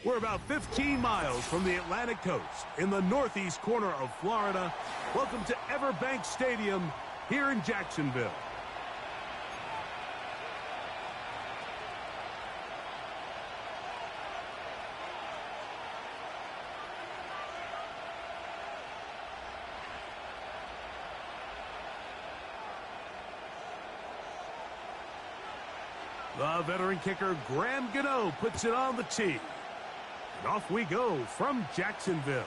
We're about 15 miles from the Atlantic coast in the northeast corner of Florida. Welcome to Everbank Stadium here in Jacksonville. The veteran kicker, Graham Gano, puts it on the tee. And off we go from Jacksonville.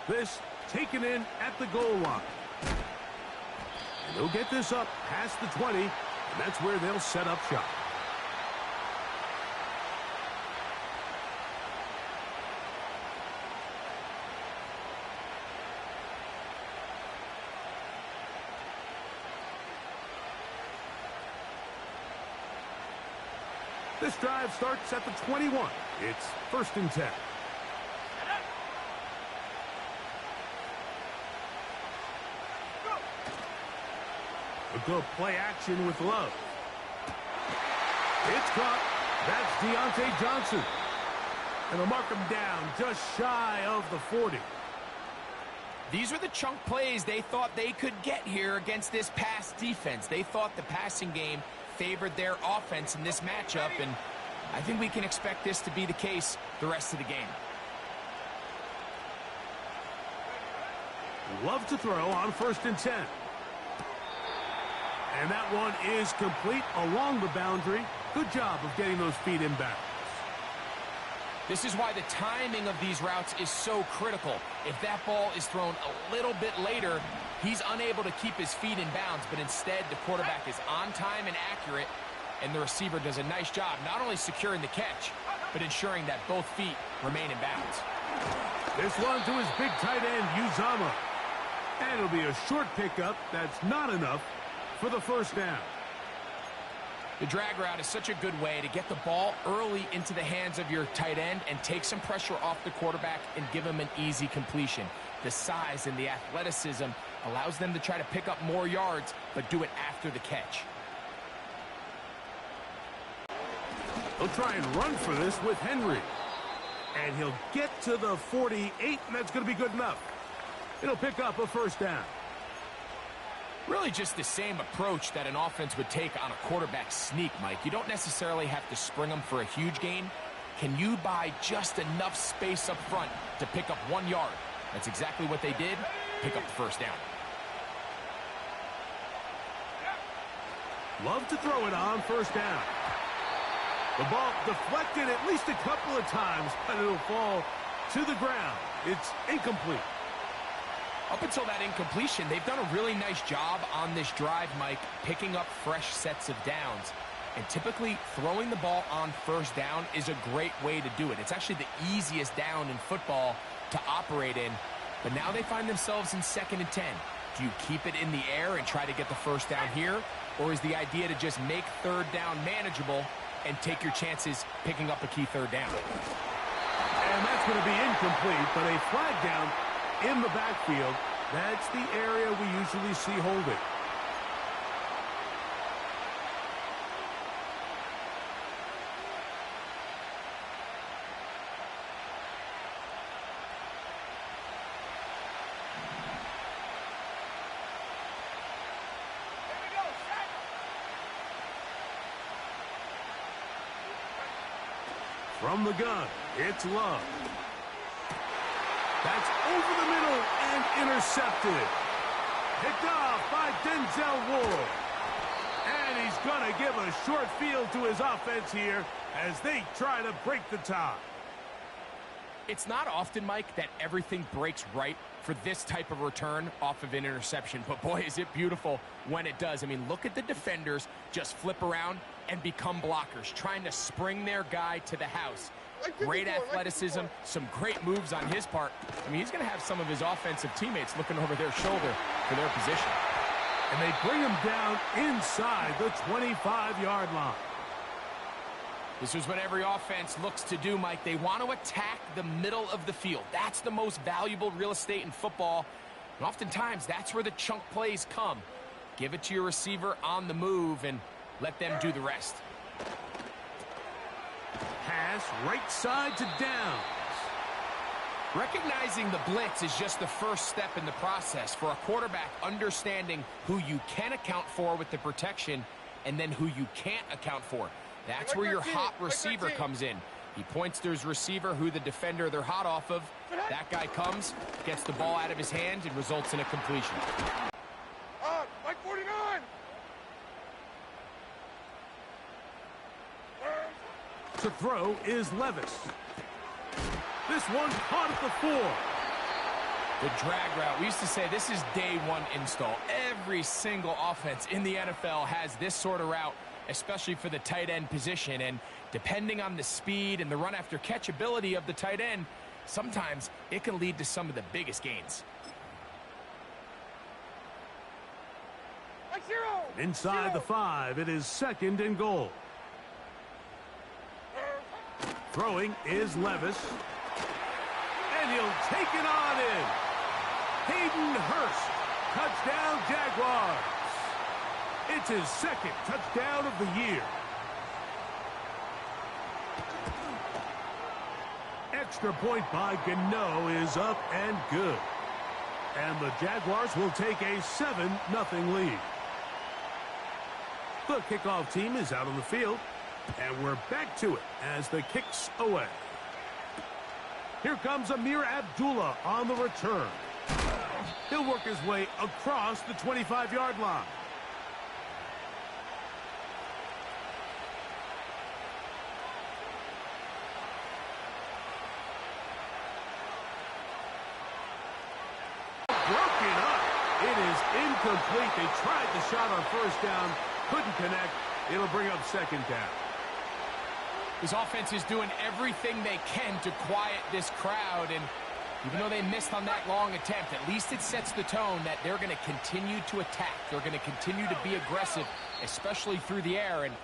This taken in at the goal line. And they'll get this up past the 20, and that's where they'll set up shop. This drive starts at the 21. It's 1st and 10. A good play action with Love. It's caught. That's Deontay Johnson. And they'll mark him down just shy of the 40. These are the chunk plays they thought they could get here against this pass defense. They thought the passing game favored their offense in this matchup, and I think we can expect this to be the case the rest of the game. Love to throw on 1st and 10. And that one is complete along the boundary. Good job of getting those feet in bounds. This is why the timing of these routes is so critical. If that ball is thrown a little bit later, he's unable to keep his feet in bounds, but instead the quarterback is on time and accurate, and the receiver does a nice job not only securing the catch, but ensuring that both feet remain in bounds. This one to his big tight end, Uzama. And it'll be a short pickup. That's not enough for the 1st down. The drag route is such a good way to get the ball early into the hands of your tight end and take some pressure off the quarterback and give him an easy completion. The size and the athleticism allows them to try to pick up more yards, but do it after the catch. He'll try and run for this with Henry. And he'll get to the 48, and that's going to be good enough. It'll pick up a 1st down. Really just the same approach that an offense would take on a quarterback sneak, Mike. You don't necessarily have to spring them for a huge gain. Can you buy just enough space up front to pick up 1 yard? That's exactly what they did. Pick up the 1st down. Love to throw it on 1st down. The ball deflected at least a couple of times, but it'll fall to the ground. It's incomplete. Up until that incompletion, they've done a really nice job on this drive, Mike, picking up fresh sets of downs. And typically, throwing the ball on 1st down is a great way to do it. It's actually the easiest down in football to operate in. But now they find themselves in 2nd and 10. Do you keep it in the air and try to get the 1st down here? Or is the idea to just make 3rd down manageable and take your chances picking up a key 3rd down? And that's going to be incomplete, but a flag down in the backfield. That's the area we usually see holding. From the gun, it's Love. That's over the middle and intercepted. Picked off by Denzel Ward. And he's going to give a short field to his offense here as they try to break the tie. It's not often, Mike, that everything breaks right for this type of return off of an interception. But boy, is it beautiful when it does. I mean, look at the defenders just flip around and become blockers, trying to spring their guy to the house. Great athleticism, some great moves on his part. I mean, he's going to have some of his offensive teammates looking over their shoulder for their position. And they bring him down inside the 25-yard line. This is what every offense looks to do, Mike. They want to attack the middle of the field. That's the most valuable real estate in football. And oftentimes, that's where the chunk plays come. Give it to your receiver on the move and let them do the rest. pass right side to Downs. Recognizing the blitz is just the first step in the process for a quarterback, understanding who you can account for with the protection and then who you can't account for. That's where your hot receiver comes in. He points to his receiver, who the defender they're hot off of. That guy comes, gets the ball out of his hand, and results in a completion. Like 49! To throw is Levis. This one caught at the 4. The drag route. We used to say this is day one install. Every single offense in the NFL has this sort of route, especially for the tight end position. And depending on the speed and the run after catch ability of the tight end, sometimes it can lead to some of the biggest gains. Inside the 5, it is 2nd and goal. Throwing is Levis. And he'll take it on in. Hayden Hurst. Touchdown, Jaguars. It's his 2nd touchdown of the year. Extra point by Gano is up and good. And the Jaguars will take a 7-0 lead. The kickoff team is out on the field. And we're back to it as the kick's away. Here comes Amir Abdullah on the return. He'll work his way across the 25-yard line. Broken up. It is incomplete. They tried the shot on first down. Couldn't connect. It'll bring up 2nd down. This offense is doing everything they can to quiet this crowd, and even though they missed on that long attempt, at least it sets the tone that they're going to continue to attack. They're going to continue to be aggressive, especially through the air, and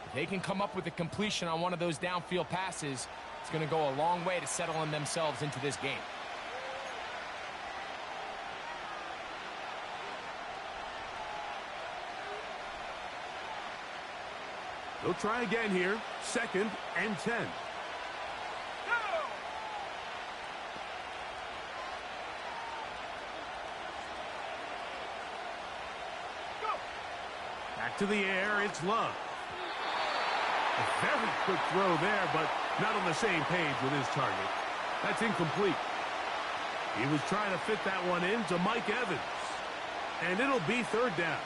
if they can come up with a completion on one of those downfield passes, it's going to go a long way to settling themselves into this game. They'll try again here. 2nd and 10. Back to the air, it's Love. A very quick throw there, but not on the same page with his target. That's incomplete. He was trying to fit that one in to Mike Evans. And it'll be 3rd down.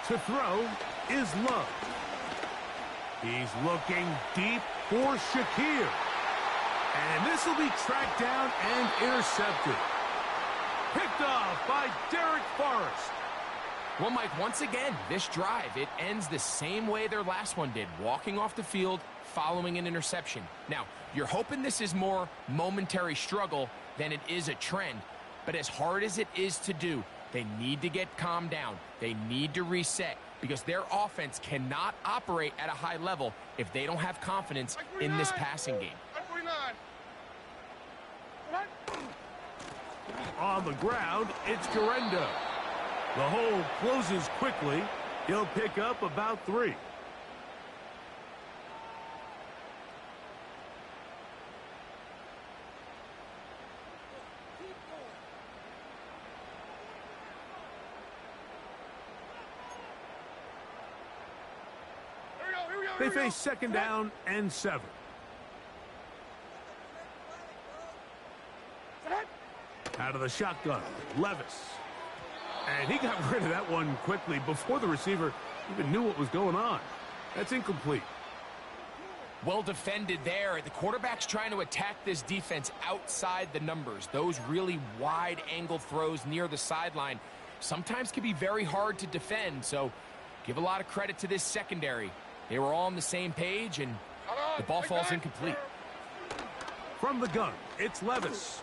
To throw is Love. He's looking deep for Shakir. And this will be tracked down and intercepted. Picked off by Derek Forrest. Well, Mike, once again, this drive, it ends the same way their last one did, walking off the field following an interception. Now, you're hoping this is more momentary struggle than it is a trend, but as hard as it is to do, they need to get calmed down. They need to reset because their offense cannot operate at a high level if they don't have confidence in this passing game. On the ground, it's Garendo. The hole closes quickly. He'll pick up about 3. They face 2nd down and 7. Out of the shotgun, Levis. And he got rid of that one quickly before the receiver even knew what was going on. That's incomplete. Well defended there. The quarterback's trying to attack this defense outside the numbers. Those really wide angle throws near the sideline sometimes can be very hard to defend, so give a lot of credit to this secondary. They were all on the same page, and the ball falls incomplete. From the gun, it's Levis.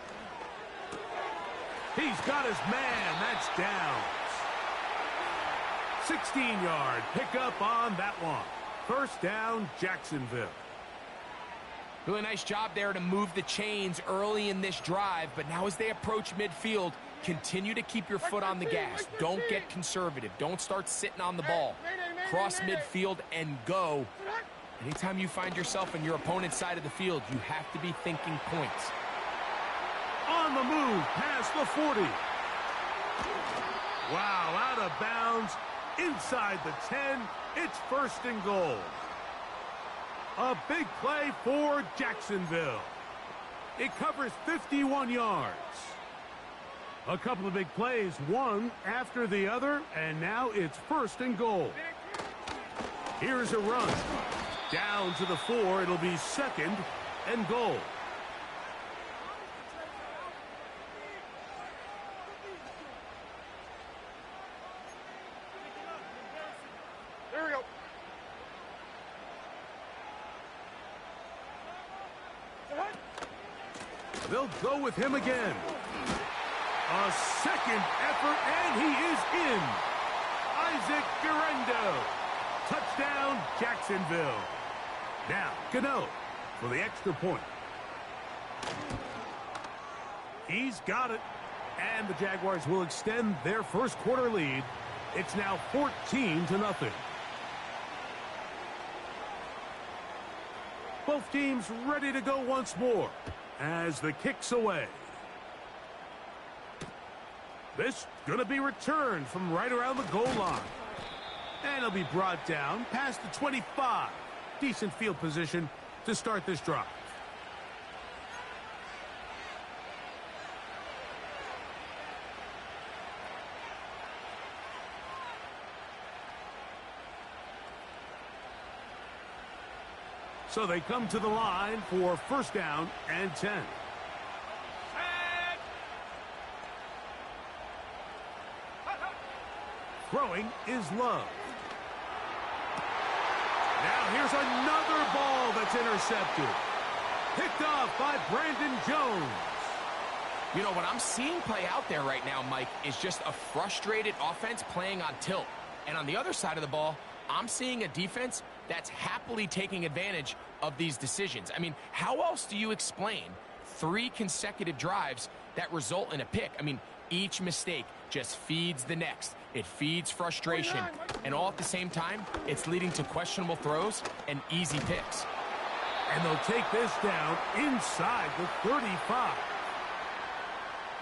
He's got his man. That's Downs. 16-yard pickup on that one. First down, Jacksonville. Really nice job there to move the chains early in this drive, but now as they approach midfield, continue to keep your foot on the gas. Don't get conservative. Don't start sitting on the ball. Cross midfield and go. Anytime you find yourself on your opponent's side of the field, you have to be thinking points. On the move, past the 40. Wow, out of bounds, inside the 10. It's first and goal. A big play for Jacksonville. It covers 51 yards. A couple of big plays, one after the other, and now it's first and goal. Here's a run. Down to the 4, it'll be second and goal. There we go. They'll go with him again. A second effort, and he is in. Isaac Guerrero. Touchdown, Jacksonville. Now, Gano for the extra point. He's got it. And the Jaguars will extend their first quarter lead. It's now 14-0. Both teams ready to go once more as the kick's away. This going to be returned from right around the goal line. And it'll be brought down past the 25. Decent field position to start this drive. So they come to the line for first down and 10. Throwing is Love. Now here's another ball that's intercepted. Picked off by Brandon Jones. You know, what I'm seeing play out there right now, Mike, is just a frustrated offense playing on tilt. And on the other side of the ball, I'm seeing a defense that's happily taking advantage of these decisions. I mean, how else do you explain 3 consecutive drives that result in a pick? I mean, each mistake just feeds the next. It feeds frustration. And all at the same time, it's leading to questionable throws and easy picks. And they'll take this down inside the 35.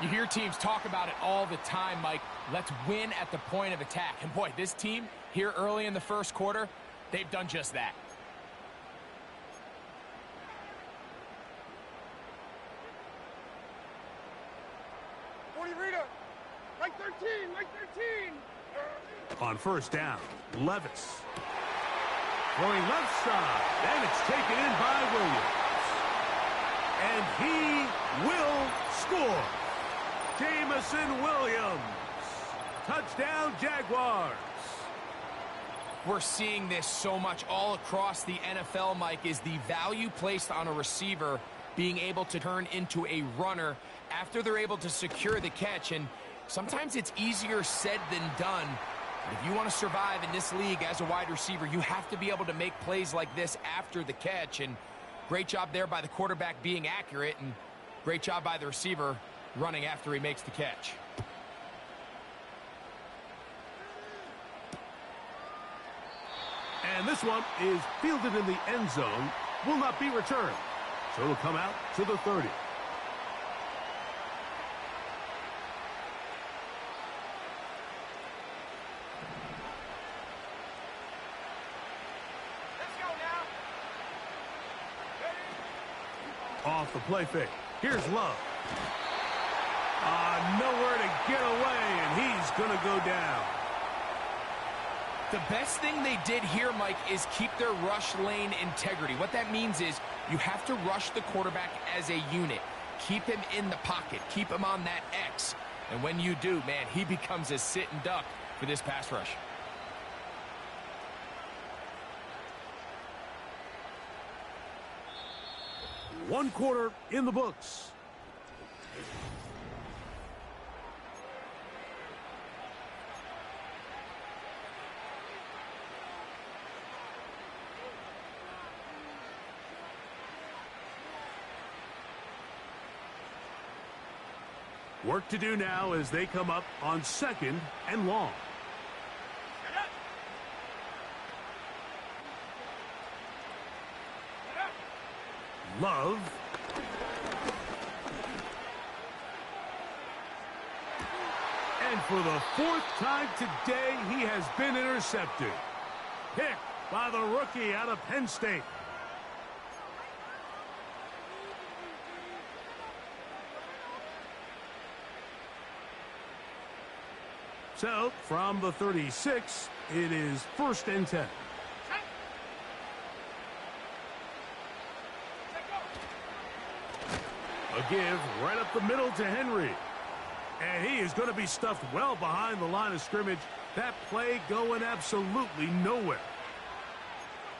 You hear teams talk about it all the time, Mike. Let's win at the point of attack. And boy, this team here early in the first quarter, they've done just that. Right 13, right 13. On first down, Levis. Throwing left side, and it's taken in by Williams. And he will score. Jamison Williams. Touchdown, Jaguars. We're seeing this so much all across the NFL, Mike, is the value placed on a receiver being able to turn into a runner after they're able to secure the catch. And sometimes it's easier said than done. If you want to survive in this league as a wide receiver, you have to be able to make plays like this after the catch. And great job there by the quarterback being accurate, and great job by the receiver running after he makes the catch. And this one is fielded in the end zone, will not be returned. So it'll come out to the 30. Off the play fake. Here's Love. Nowhere to get away, and he's going to go down. The best thing they did here, Mike, is keep their rush lane integrity. What that means is you have to rush the quarterback as a unit. Keep him in the pocket. Keep him on that X. And when you do, man, he becomes a sitting duck for this pass rush. One quarter in the books. Work to do now as they come up on 2nd and long. Love. And for the 4th time today, he has been intercepted. Picked by the rookie out of Penn State. So, from the 36, it is 1st and 10. A give right up the middle to Henry. And he is going to be stuffed well behind the line of scrimmage. That play going absolutely nowhere.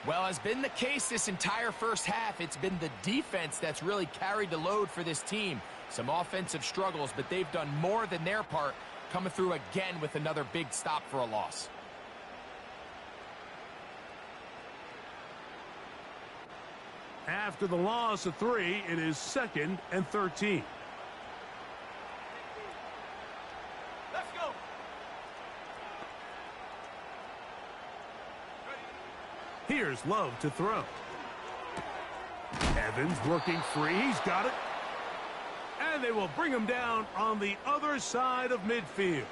Well, has been the case this entire first half. It's been the defense that's really carried the load for this team. Some offensive struggles, but they've done more than their part, coming through again with another big stop for a loss. After the loss of 3, it is 2nd and 13. Let's go. Here's Love to throw. Evans working free. He's got it. And they will bring him down on the other side of midfield.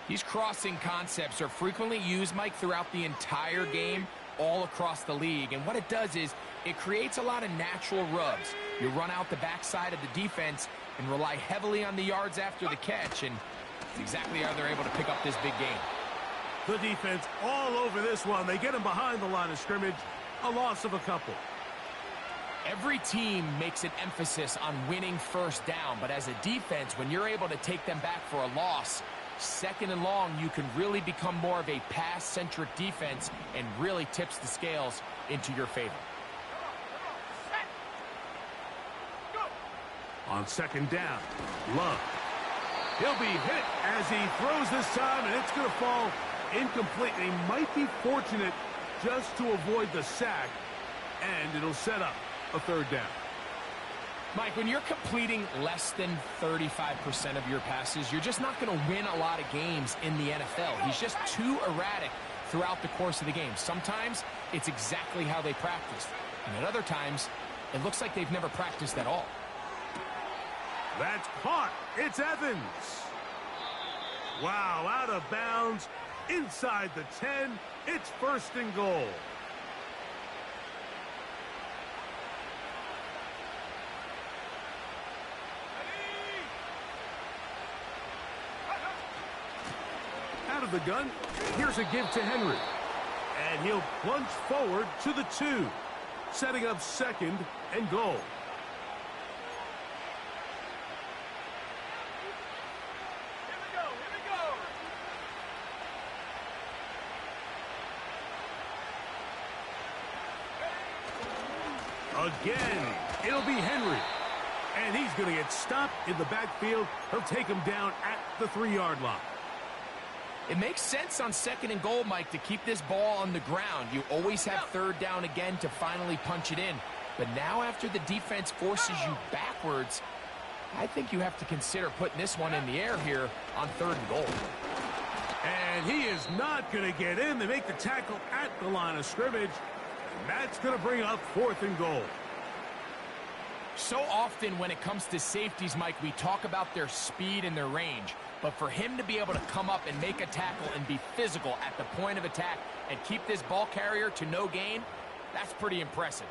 These crossing concepts are frequently used, Mike, throughout the entire game, all across the league. And what it does is it creates a lot of natural rubs. You run out the backside of the defense and rely heavily on the yards after the catch, and it's exactly how they're able to pick up this big game. The defense all over this one. They get him behind the line of scrimmage. A loss of a couple. Every team makes an emphasis on winning first down, but as a defense, when you're able to take them back for a loss, 2nd and long, you can really become more of a pass-centric defense and really tips the scales into your favor. On 2nd down, Love. He'll be hit as he throws this time, and it's going to fall incomplete. He might be fortunate just to avoid the sack, and it'll set up a 3rd down. Mike, when you're completing less than 35% of your passes, you're just not going to win a lot of games in the NFL. He's just too erratic throughout the course of the game. Sometimes it's exactly how they practiced, and at other times it looks like they've never practiced at all. That's caught. It's Evans. Wow, out of bounds. Inside the 10. It's 1st and goal. Out of the gun. Here's a give to Henry. And he'll plunge forward to the 2. Setting up 2nd and goal. Again, it'll be Henry. And he's going to get stopped in the backfield. He'll take him down at the 3-yard line. It makes sense on 2nd and goal, Mike, to keep this ball on the ground. You always have 3rd down again to finally punch it in. But now after the defense forces you backwards, I think you have to consider putting this one in the air here on 3rd and goal. And he is not going to get in. They make the tackle at the line of scrimmage. And that's going to bring up 4th and goal. So often when it comes to safeties, Mike, we talk about their speed and their range. But for him to be able to come up and make a tackle and be physical at the point of attack and keep this ball carrier to no gain, that's pretty impressive.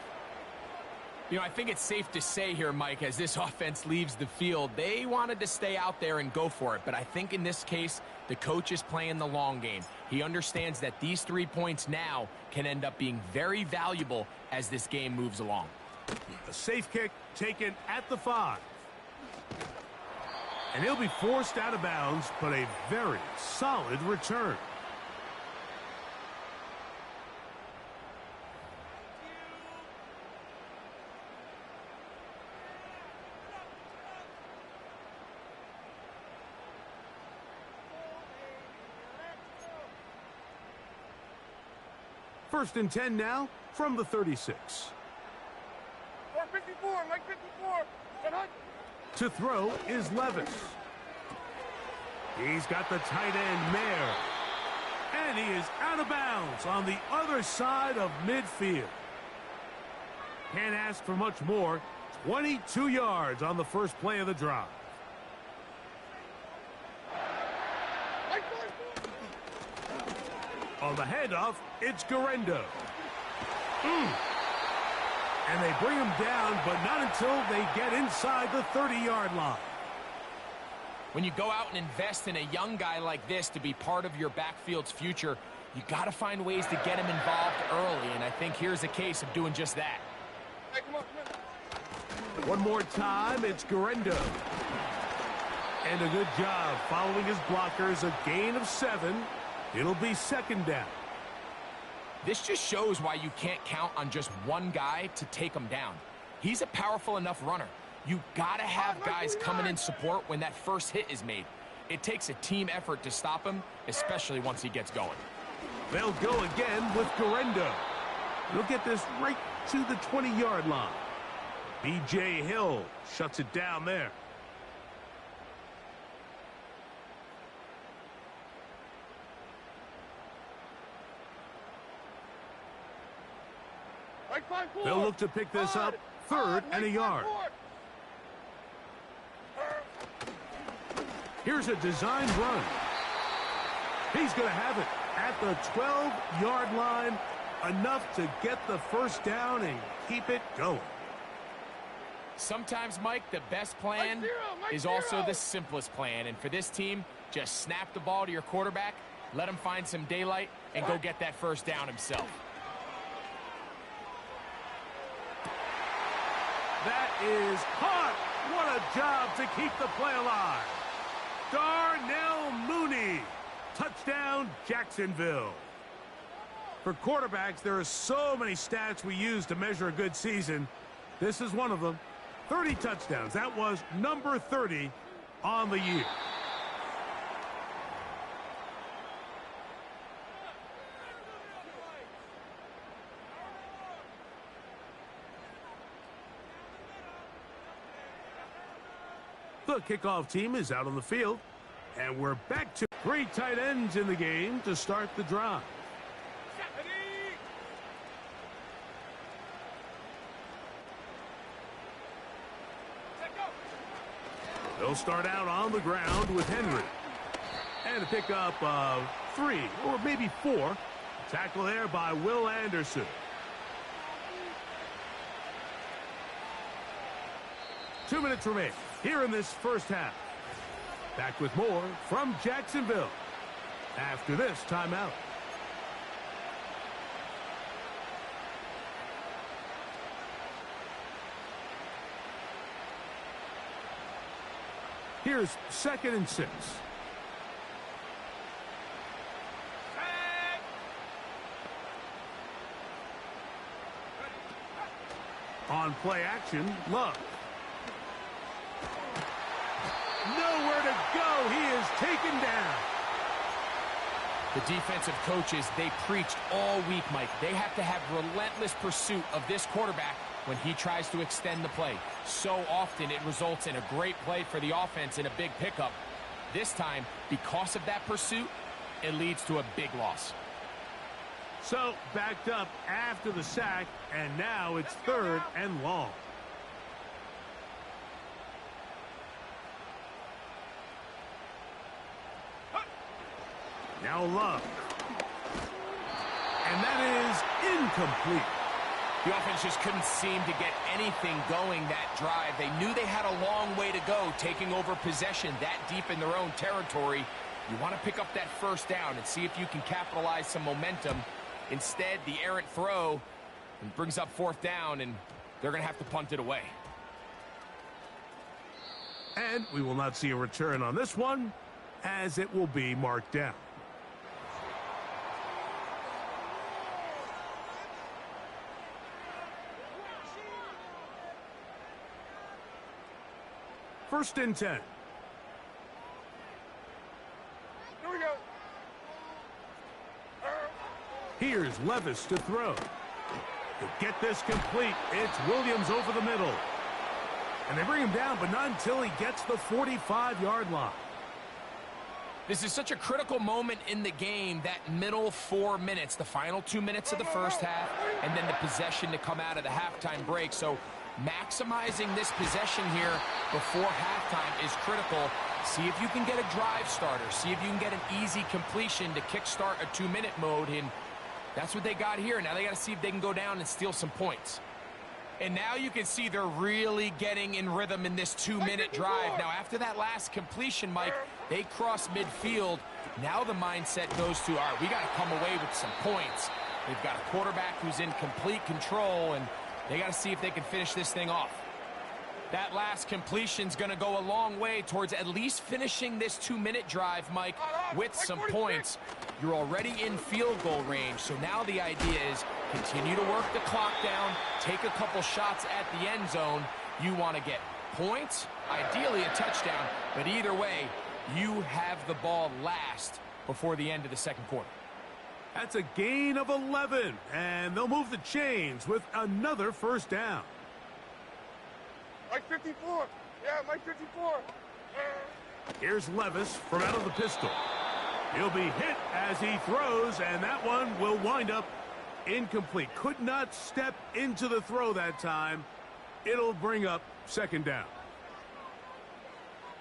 You know, I think it's safe to say here, Mike, as this offense leaves the field, they wanted to stay out there and go for it. But I think in this case, the coach is playing the long game. He understands that these 3 points now can end up being very valuable as this game moves along. A safe kick taken at the 5. And he'll be forced out of bounds, but a very solid return. First and 10 now from the 36. 454, Mike 54. 100. To throw is Levis. He's got the tight end, Mayer. And he is out of bounds on the other side of midfield. Can't ask for much more. 22 yards on the first play of the drive. On the handoff, it's Garendo. And they bring him down, but not until they get inside the 30-yard line. When you go out and invest in a young guy like this to be part of your backfield's future, you got to find ways to get him involved early, and I think here's a case of doing just that. Hey, come on. One more time, it's Garendo. And a good job following his blockers, a gain of 7. It'll be second down. This just shows why you can't count on just one guy to take him down. He's a powerful enough runner. You gotta have guys coming in support when that first hit is made. It takes a team effort to stop him, especially once he gets going. They'll go again with Garendo. He'll get this right to the 20-yard line. B.J. Hill shuts it down there. They'll look to pick this up, third and a yard. Here's a designed run. He's going to have it at the 12-yard line, enough to get the first down and keep it going. Sometimes, Mike, the best plan is also the simplest plan. And for this team, just snap the ball to your quarterback, let him find some daylight, and go get that first down himself. That is caught. What a job to keep the play alive. Darnell Mooney. Touchdown, Jacksonville. For quarterbacks, there are so many stats we use to measure a good season. This is one of them. 30 touchdowns. That was number 30 on the year. The kickoff team is out on the field, and we're back to 3 tight ends in the game to start the drive. They'll start out on the ground with Henry. And a pickup of 3 or maybe 4. Tackle there by Will Anderson. 2 minutes remain here in this first half. Back with more from Jacksonville after this timeout. Here's 2nd and 6. On play action, Love. Nowhere to go. He is taken down. The defensive coaches, they preached all week, Mike. They have to have relentless pursuit of this quarterback when he tries to extend the play. So often it results in a great play for the offense and a big pickup. This time, because of that pursuit, it leads to a big loss. So backed up after the sack, and now it's 3rd and long. Now Love. And that is incomplete. The offense just couldn't seem to get anything going that drive. They knew they had a long way to go, taking over possession that deep in their own territory. You want to pick up that first down and see if you can capitalize some momentum. Instead, the errant throw brings up 4th down, and they're going to have to punt it away. And we will not see a return on this one, as it will be marked down. First and 10. Here we go. Here's Levis to throw. To get this complete, it's Williams over the middle. And they bring him down, but not until he gets the 45-yard line. This is such a critical moment in the game, that middle 4 minutes, the final 2 minutes of the first half, and then the possession to come out of the halftime break. So maximizing this possession here before halftime is critical. See if you can get a drive starter. See if you can get an easy completion to kickstart a 2-minute mode, and that's what they got here. Now they got to see if they can go down and steal some points. And now you can see they're really getting in rhythm in this 2-minute drive. Now, after that last completion, Mike, they cross midfield. Now the mindset goes to, all right, we got to come away with some points. They've got a quarterback who's in complete control, and they got to see if they can finish this thing off. That last completion's going to go a long way towards at least finishing this 2-minute drive, Mike, with some points. You're already in field goal range, so now the idea is continue to work the clock down, take a couple shots at the end zone. You want to get points, ideally a touchdown, but either way, you have the ball last before the end of the second quarter. That's a gain of 11, and they'll move the chains with another first down. Mike 54. Yeah, Mike 54. Here's Levis from out of the pistol. He'll be hit as he throws, and that one will wind up incomplete. Could not step into the throw that time. It'll bring up second down.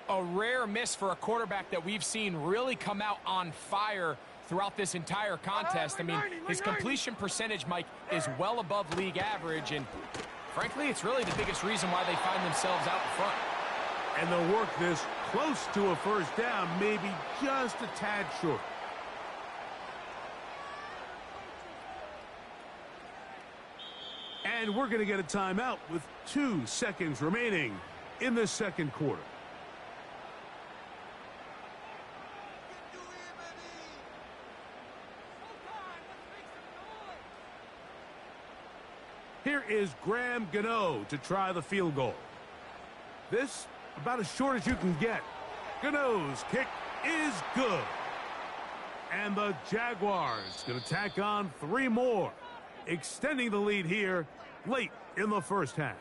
A rare miss for a quarterback that we've seen really come out on fire throughout this entire contest. I mean, his completion percentage, Mike, is well above league average, and frankly, it's really the biggest reason why they find themselves out in front. And they'll work this close to a first down, maybe just a tad short. And we're going to get a timeout with 2 seconds remaining in the second quarter. Here is Graham Gano to try the field goal. This about as short as you can get. Gano's kick is good. And the Jaguars going to tack on 3 more, extending the lead here late in the first half.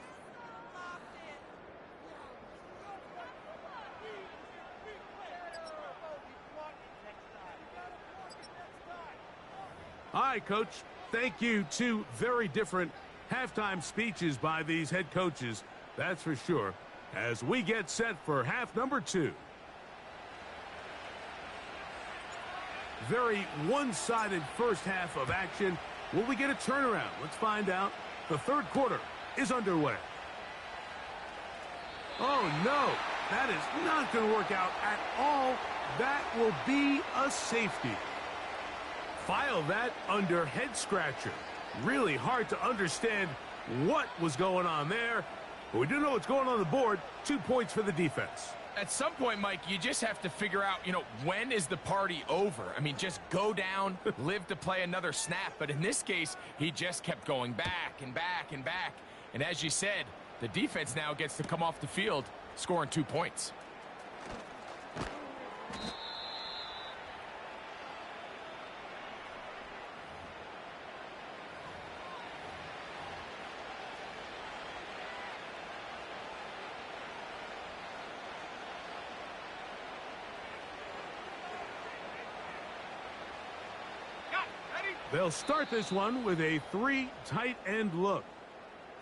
All right, Coach. Thank you. 2 very different halftime speeches by these head coaches, that's for sure, as we get set for half number 2. Very one-sided first half of action. Will we get a turnaround? Let's find out. The third quarter is underway. Oh, no. That is not going to work out at all. That will be a safety. File that under head scratcher. Really hard to understand what was going on there. But we do know what's going on the board. 2 points for the defense. At some point, Mike, you just have to figure out, when is the party over? I mean, just go down, live to play another snap. But in this case, he just kept going back and back and back. And as you said, the defense now gets to come off the field, scoring 2 points. They'll start this one with a 3 tight end look.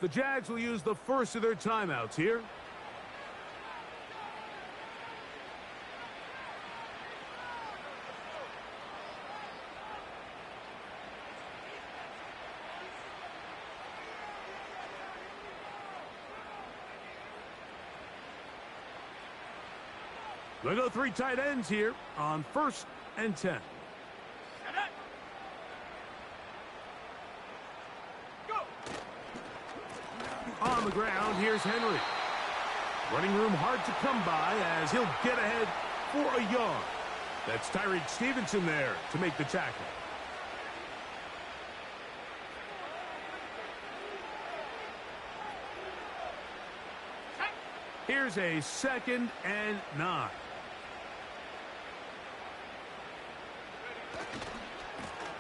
The Jags will use the first of their timeouts here. They'll go 3 tight ends here on 1st and 10. On the ground, here's Henry. Running room hard to come by as he'll get ahead for a yard. That's Tyreek Stevenson there to make the tackle. Here's a 2nd and 9.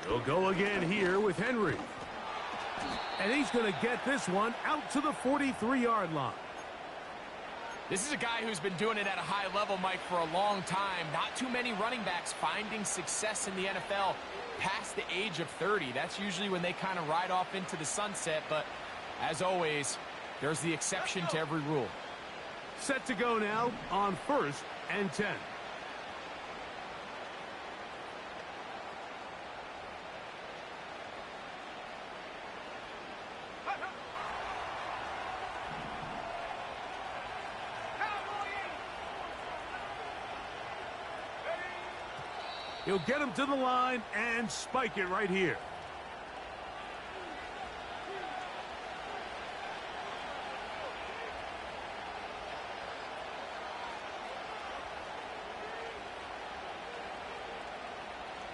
He'll go again here with Henry. And he's going to get this one out to the 43-yard line. This is a guy who's been doing it at a high level, Mike, for a long time. Not too many running backs finding success in the NFL past the age of 30. That's usually when they kind of ride off into the sunset, but as always, there's the exception to every rule. Set to go now on 1st and 10. He'll get him to the line and spike it right here.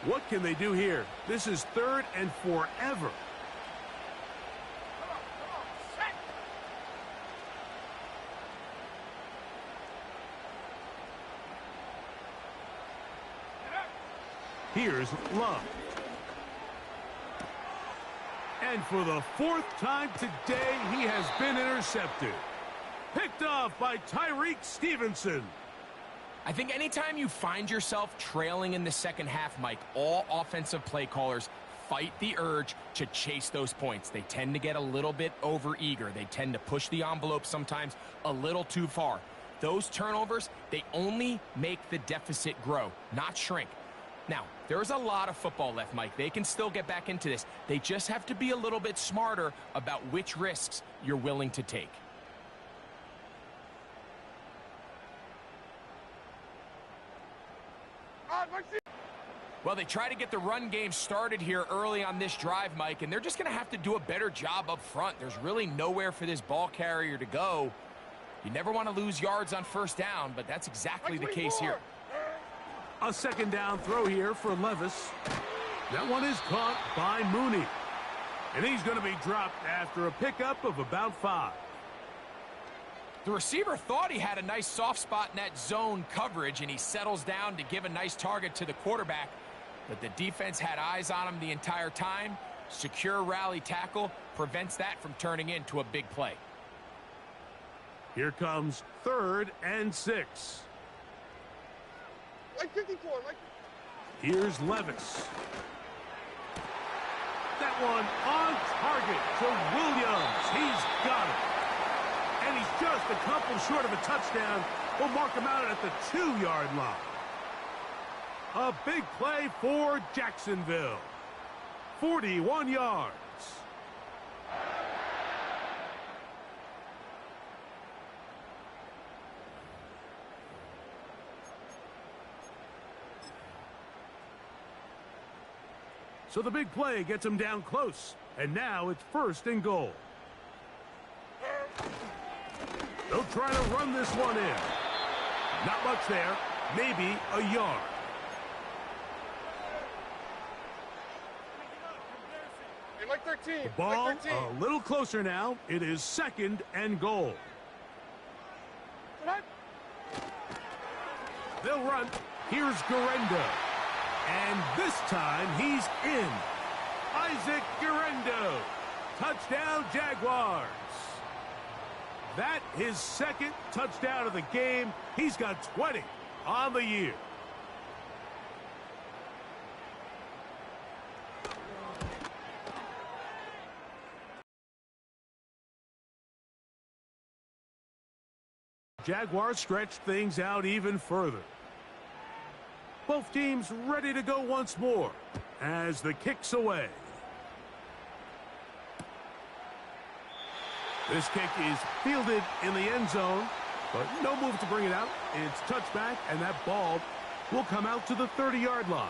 What can they do here? This is 3rd and forever. Here's Love. And for the 4th time today, he has been intercepted. Picked off by Tyreek Stevenson. I think anytime you find yourself trailing in the second half, Mike, all offensive play callers fight the urge to chase those points. They tend to get a little bit overeager. They tend to push the envelope sometimes a little too far. Those turnovers, they only make the deficit grow, not shrink. Now, there's a lot of football left, Mike. They can still get back into this. They just have to be a little bit smarter about which risks you're willing to take. Well, they try to get the run game started here early on this drive, Mike, and they're just going to have to do a better job up front. There's really nowhere for this ball carrier to go. You never want to lose yards on 1st down, but that's exactly the case here. A 2nd down throw here for Levis. That one is caught by Mooney. And he's going to be dropped after a pickup of about 5. The receiver thought he had a nice soft spot in that zone coverage, and he settles down to give a nice target to the quarterback. But the defense had eyes on him the entire time. Secure rally tackle prevents that from turning into a big play. Here comes 3rd and 6. Like 54, like... Here's Levis. That one on target to Williams. He's got it. And he's just a couple short of a touchdown. We'll mark him out at the 2-yard line. A big play for Jacksonville. 41 yards. So the big play gets him down close. And now it's 1st and goal. They'll try to run this one in. Not much there. Maybe a yard. Hey, like 13. The ball like 13. a little closer now. It is 2nd and goal. They'll run. Here's Garendo. And this time he's in. Isaac Garendo. Touchdown Jaguars. That his 2nd touchdown of the game. He's got 20 on the year. Jaguars stretched things out even further. Both teams ready to go once more as the kick's away. This kick is fielded in the end zone, but no move to bring it out. It's touchback, and that ball will come out to the 30-yard line.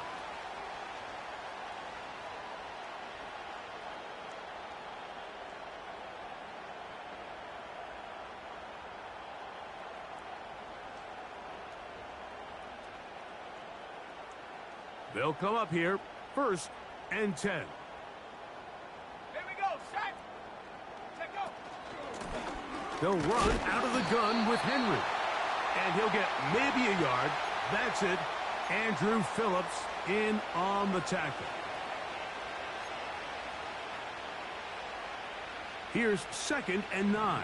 They'll come up here, 1st and 10. Here we go, set. Check go. They'll run out of the gun with Henry. And he'll get maybe a yard. That's it. Andrew Phillips in on the tackle. Here's 2nd and 9.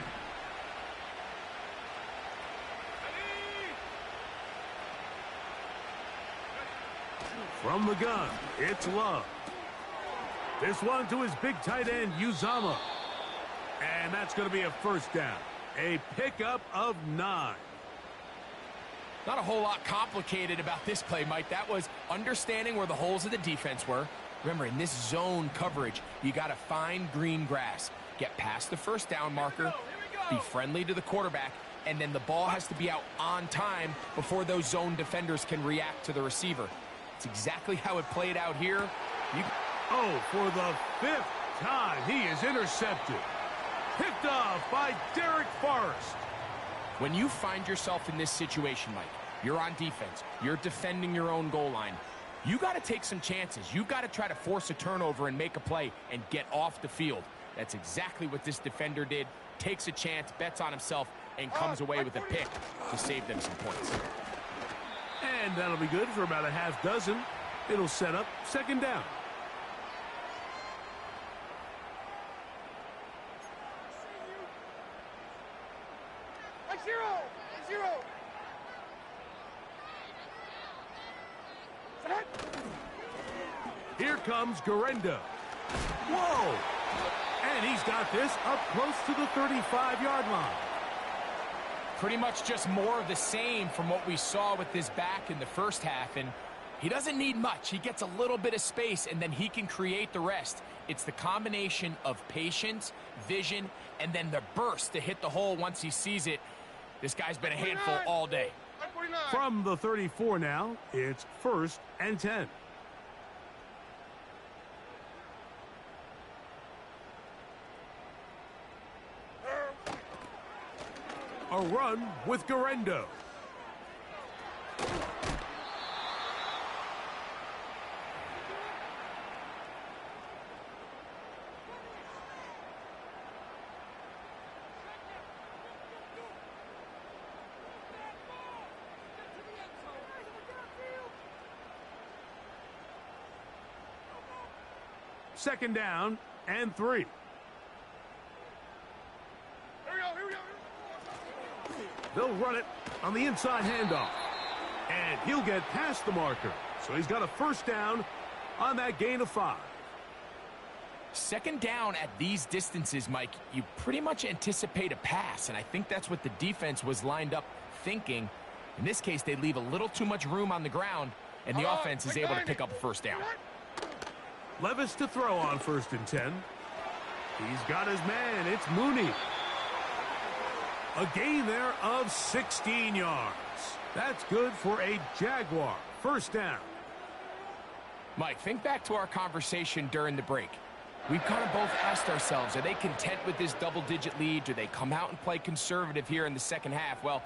From the gun, it's Love. This one to his big tight end, Uzama. And that's going to be a first down. A pickup of 9. Not a whole lot complicated about this play, Mike. That was understanding where the holes of the defense were. Remember, in this zone coverage, you got to find green grass. Get past the first down marker, be friendly to the quarterback, and then the ball has to be out on time before those zone defenders can react to the receiver. It's exactly how it played out here. For the 5th time, he is intercepted. Picked off by Derek Forrest. When you find yourself in this situation, Mike, you're on defense, you're defending your own goal line, you got to take some chances. You got to try to force a turnover and make a play and get off the field. That's exactly what this defender did. Takes a chance, bets on himself, and comes away with a pick to save them some points. And that'll be good for about a half dozen. It'll set up second down. Zero. Set. Here comes Garenda. Whoa! And he's got this up close to the 35-yard line. Pretty much just more of the same from what we saw with this back in the first half, and he doesn't need much. He gets a little bit of space, and then he can create the rest. It's the combination of patience, vision, and then the burst to hit the hole once he sees it. This guy's been a handful all day. From the 34 now, it's 1st and 10. A run with Garendo. Second down and 3. Here we go. They'll run it on the inside handoff. And he'll get past the marker. So he's got a first down on that gain of 5. Second down at these distances, Mike, you pretty much anticipate a pass, and I think that's what the defense was lined up thinking. In this case, they leave a little too much room on the ground, and the offense is able to pick up a first down. Levis to throw on 1st and 10. He's got his man. It's Mooney. A gain there of 16 yards. That's good for a Jaguar. First down. Mike, think back to our conversation during the break. We've kind of both asked ourselves, are they content with this double-digit lead? Do they come out and play conservative here in the second half? Well,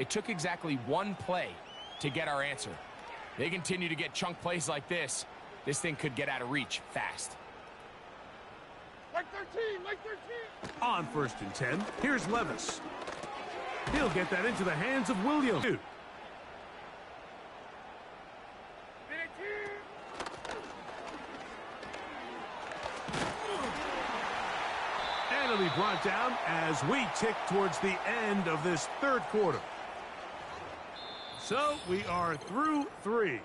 it took exactly one play to get our answer. They continue to get chunk plays like this. This thing could get out of reach fast. Mike 13. On 1st and 10, here's Levis. He'll get that into the hands of Williams. And it'll be brought down as we tick towards the end of this 3rd quarter. So we are through 3.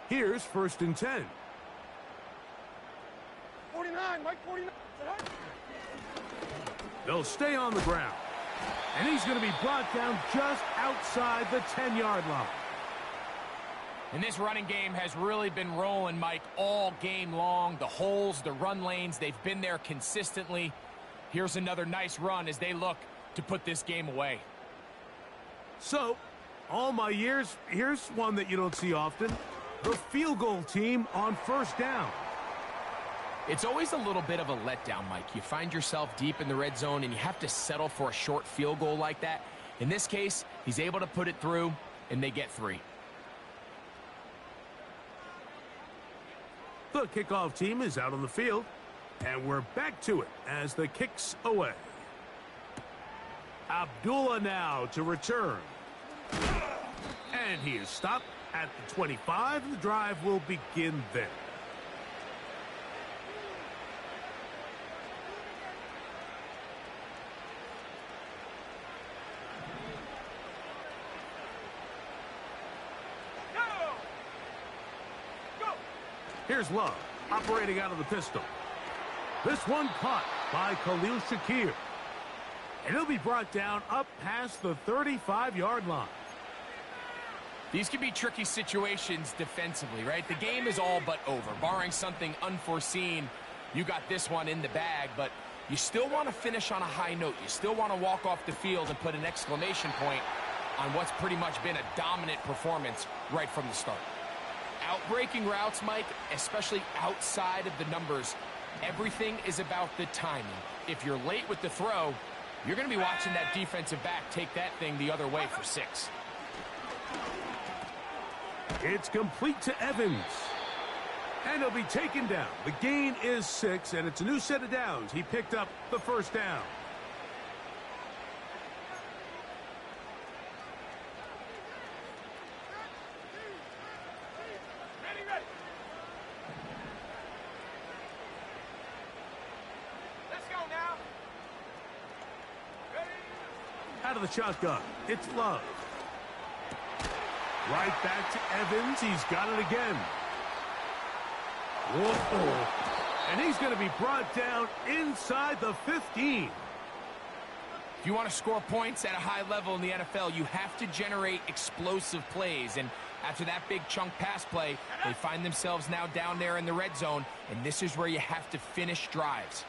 Here's 1st and 10. 49, Mike 49. They'll stay on the ground. And he's going to be brought down just outside the 10-yard line. And this running game has really been rolling, Mike, all game long. The holes, the run lanes, they've been there consistently. Here's another nice run as they look to put this game away. So, all my years, here's one that you don't see often. The field goal team on 1st down. It's always a little bit of a letdown, Mike. You find yourself deep in the red zone and you have to settle for a short field goal like that. In this case, he's able to put it through and they get 3. The kickoff team is out on the field, and we're back to it as the kick's away. Abdullah now to return. And he is stopped at the 25. The drive will begin there. Here's Love, operating out of the pistol. This one caught by Khalil Shakir. And he'll be brought down up past the 35-yard line. These can be tricky situations defensively, right? The game is all but over. Barring something unforeseen, you got this one in the bag, but you still want to finish on a high note. You still want to walk off the field and put an exclamation point on what's pretty much been a dominant performance right from the start. Outbreaking routes, Mike, especially outside of the numbers, everything is about the timing. If you're late with the throw, you're going to be watching that defensive back take that thing the other way for 6. It's complete to Evans. And he'll be taken down. The gain is 6, and it's a new set of downs. He picked up the first down. Ready. Let's go now. Ready. Out of the shotgun, it's Love. Right back to Evans. He's got it again. Whoa. And he's going to be brought down inside the 15. If you want to score points at a high level in the NFL, you have to generate explosive plays. And after that big chunk pass play, they find themselves now down there in the red zone. And this is where you have to finish drives.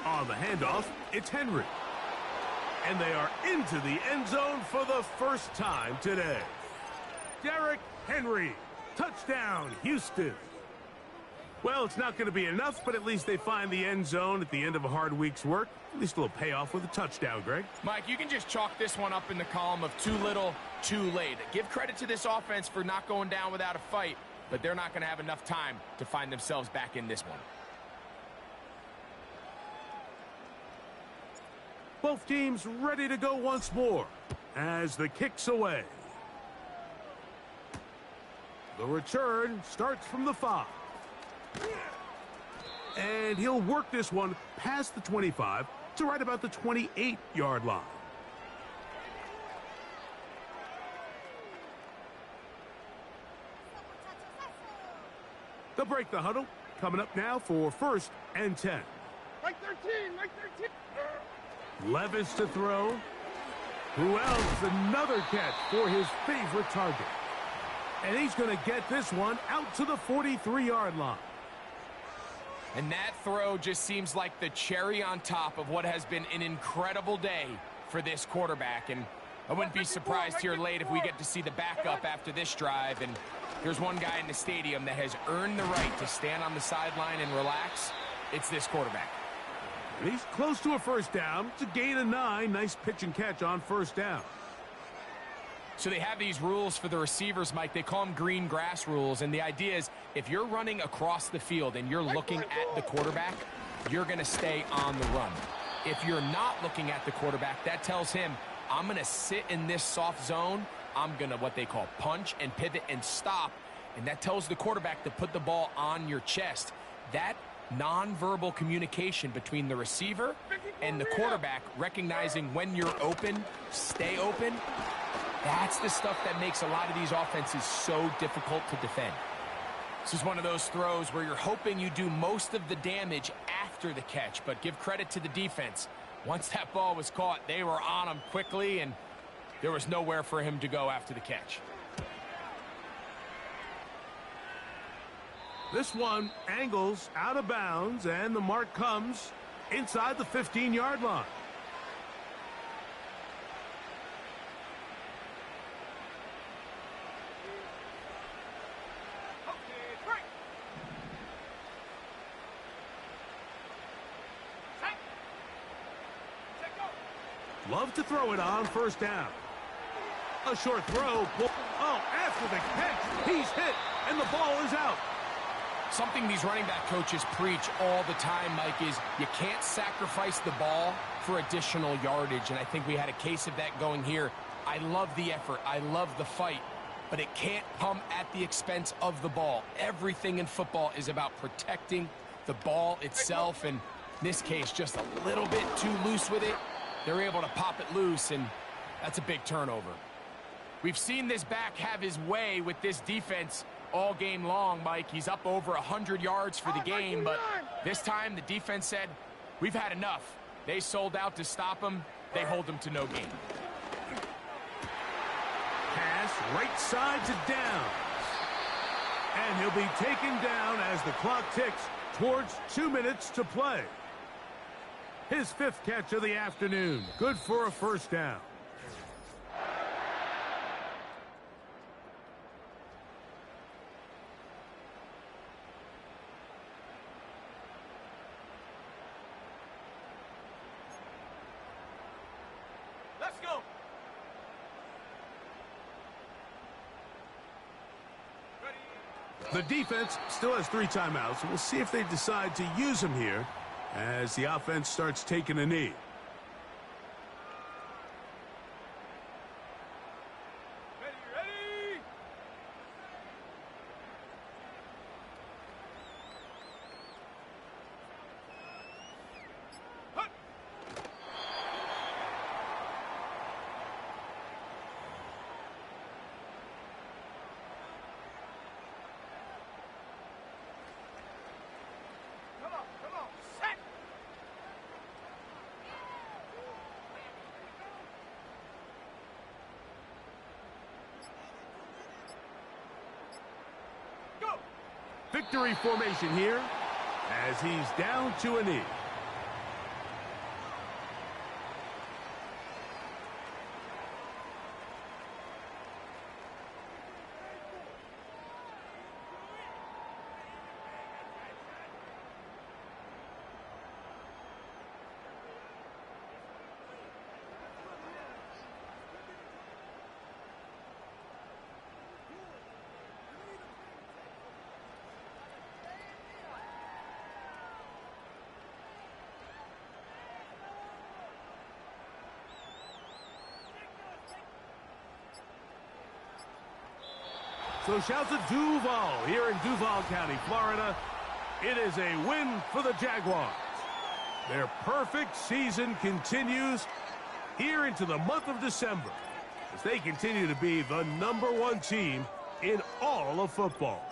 On the handoff, it's Henry. And they are into the end zone for the first time today. Derrick Henry, touchdown, Houston. Well, it's not going to be enough, but at least they find the end zone at the end of a hard week's work. At least a little payoff with a touchdown, Greg. Mike, you can just chalk this one up in the column of too little, too late. Give credit to this offense for not going down without a fight, but they're not going to have enough time to find themselves back in this one. Both teams ready to go once more as the kick's away. The return starts from the 5. And he'll work this one past the 25 to right about the 28-yard line. They'll break the huddle. Coming up now for 1st and 10. Right 13, right 13. Levis to throw. Who else? Another catch for his favorite target. And he's going to get this one out to the 43-yard line. And that throw just seems like the cherry on top of what has been an incredible day for this quarterback. And I wouldn't be surprised here late if we get to see the backup after this drive. And there's one guy in the stadium that has earned the right to stand on the sideline and relax. It's this quarterback. And he's close to a first down. It's a gain of 9. Nice pitch and catch on first down. So they have these rules for the receivers, Mike. They call them green grass rules. And the idea is if you're running across the field and you're looking at the quarterback, you're going to stay on the run. If you're not looking at the quarterback, that tells him, I'm going to sit in this soft zone. I'm going to what they call punch and pivot and stop. And that tells the quarterback to put the ball on your chest. That nonverbal communication between the receiver and the quarterback, recognizing when you're open, stay open, that's the stuff that makes a lot of these offenses so difficult to defend. This is one of those throws where you're hoping you do most of the damage after the catch, but give credit to the defense. Once that ball was caught, they were on him quickly, and there was nowhere for him to go after the catch. This one angles out of bounds, and the mark comes inside the 15-yard line. Love to throw it on first down. A short throw. Oh, after the catch, he's hit, and the ball is out. Something these running back coaches preach all the time, Mike, is you can't sacrifice the ball for additional yardage, and I think we had a case of that going here. I love the effort. I love the fight, but it can't come at the expense of the ball. Everything in football is about protecting the ball itself, and in this case, just a little bit too loose with it. They're able to pop it loose, and that's a big turnover. We've seen this back have his way with this defense all game long, Mike. He's up over 100 yards for the game, but this time the defense said, we've had enough. They sold out to stop him. They hold him to no gain. Pass right side to Downs. And he'll be taken down as the clock ticks towards 2 minutes to play. His 5th catch of the afternoon. Good for a first down. Let's go. The defense still has 3 timeouts. We'll see if they decide to use them here as the offense starts taking a knee. Ready. Hut. Come on, set. Go. Victory formation here as he's down to a knee. So shouts at Duval here in Duval County, Florida. It is a win for the Jaguars. Their perfect season continues here into the month of December as they continue to be the #1 team in all of football.